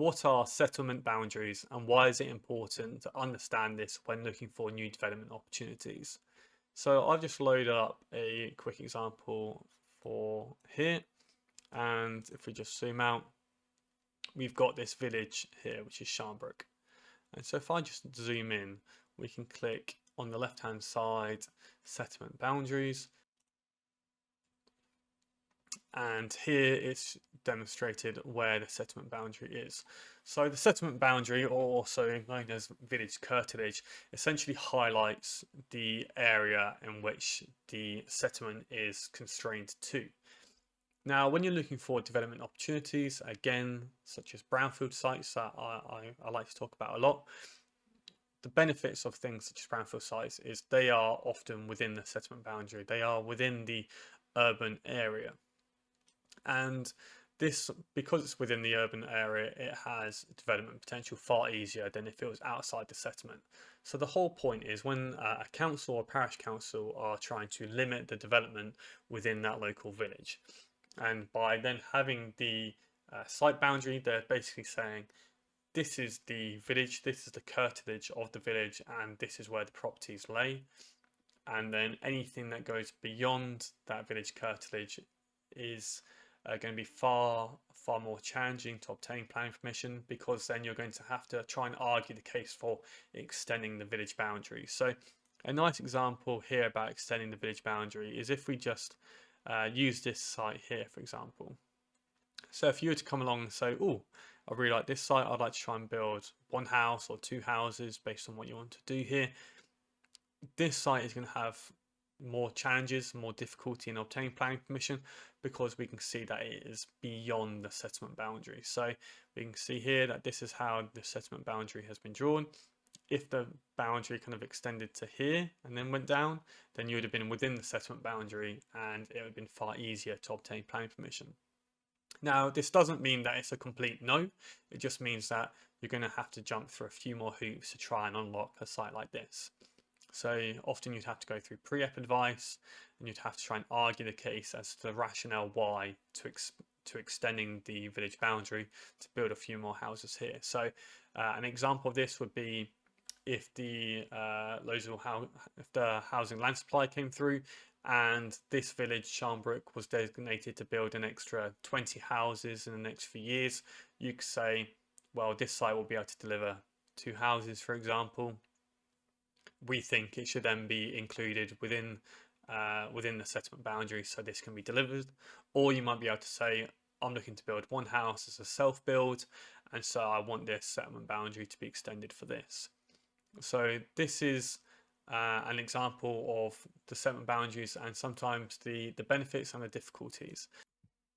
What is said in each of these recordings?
What are settlement boundaries and why is it important to understand this when looking for new development opportunities? So I've just loaded up a quick example for here, and if we just zoom out, we've got this village here, which is Sharnbrook. And so if I just zoom in, we can click on the left hand side, settlement boundaries, and here it's demonstrated where the settlement boundary is. So the settlement boundary, or also known as village curtilage, essentially highlights the area in which the settlement is constrained to. Now, when you're looking for development opportunities, again, such as brownfield sites that I like to talk about a lot, the benefits of things such as brownfield sites is they are often within the settlement boundary. They are within the urban area. And this, because it's within the urban area, it has development potential far easier than if it was outside the settlement. So the whole point is when a council or parish council are trying to limit the development within that local village, and by then having the site boundary, they're basically saying this is the village, this is the curtilage of the village, and this is where the properties lay. And then anything that goes beyond that village curtilage is going to be far more challenging to obtain planning permission, because then you're going to have to try and argue the case for extending the village boundary. So a nice example here about extending the village boundary is if we just use this site here, for example. So if you were to come along and say, oh, I really like this site, I'd like to try and build one house or two houses based on what you want to do here, this site is going to have more challenges, more difficulty in obtaining planning permission, because we can see that it is beyond the settlement boundary. So we can see here that this is how the settlement boundary has been drawn. If the boundary kind of extended to here and then went down, then you would have been within the settlement boundary and it would have been far easier to obtain planning permission. Now, this doesn't mean that it's a complete no. It just means that you're going to have to jump through a few more hoops to try and unlock a site like this. So often you'd have to go through pre-app advice, and you'd have to try and argue the case as to the rationale why to extending the village boundary to build a few more houses here. So an example of this would be if the if the housing land supply came through, and this village, Sharnbrook, was designated to build an extra 20 houses in the next few years. You could say, well, this site will be able to deliver 2 houses, for example. We think it should then be included within the settlement boundary, so this can be delivered. Or you might be able to say, I'm looking to build one house as a self-build, and so I want this settlement boundary to be extended for this. So this is an example of the settlement boundaries and sometimes the benefits and the difficulties.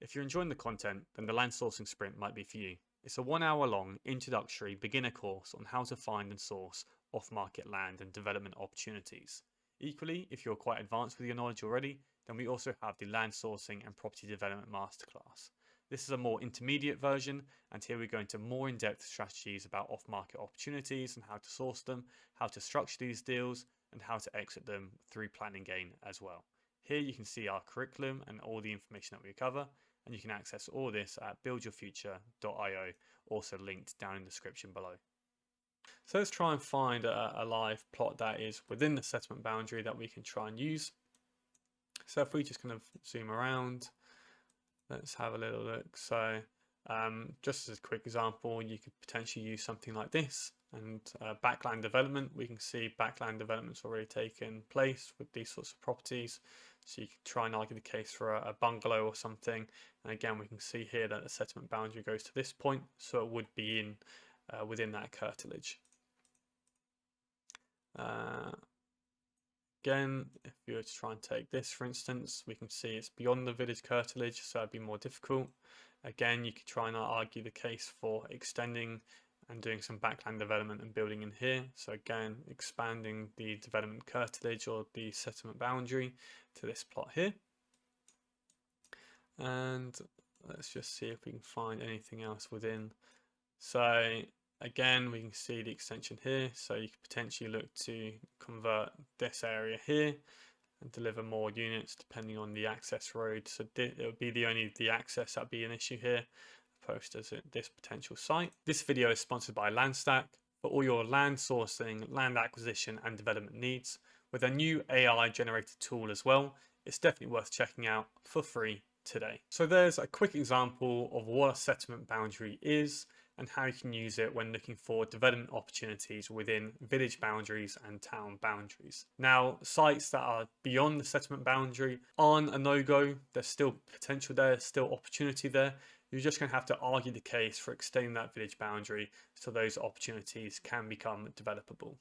If you're enjoying the content, then the land sourcing sprint might be for you. It's a 1 hour long introductory beginner course on how to find and source off-market land and development opportunities. Equally, if you're quite advanced with your knowledge already, then we also have the land sourcing and property development masterclass. This is a more intermediate version, and here we go into more in-depth strategies about off-market opportunities and how to source them, how to structure these deals, and how to exit them through planning gain as well. Here you can see our curriculum and all the information that we cover, and you can access all this at buildyourfuture.io, also linked down in the description below. So let's try and find a live plot that is within the settlement boundary that we can try and use. So if we just kind of zoom around, let's have a little look. So just as a quick example, you could potentially use something like this, and backland development. We can see backland development's already taken place with these sorts of properties. So you can try and argue the case for a bungalow or something. And again, we can see here that the settlement boundary goes to this point, so it would be in within that curtilage. Again, if you were to try and take this, for instance, we can see it's beyond the village curtilage, so it'd be more difficult. Again, you could try and argue the case for extending and doing some backland development and building in here. So again, expanding the development curtilage or the settlement boundary to this plot here. And let's just see if we can find anything else within. So again, we can see the extension here. So you could potentially look to convert this area here and deliver more units depending on the access road. So it would be only the access that'd be an issue here. proposed as this potential site. This video is sponsored by Landstack for all your land sourcing, land acquisition and development needs. With a new AI generated tool as well, it's definitely worth checking out for free today. So there's a quick example of what a settlement boundary is and how you can use it when looking for development opportunities within village boundaries and town boundaries. Now, sites that are beyond the settlement boundary aren't a no-go. There's still potential there, still opportunity there. You're just going to have to argue the case for extending that village boundary so those opportunities can become developable.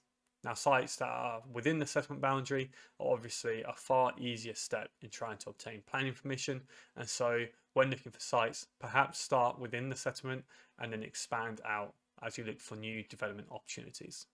Now, sites that are within the settlement boundary are obviously a far easier step in trying to obtain planning permission. And so when looking for sites, perhaps start within the settlement and then expand out as you look for new development opportunities.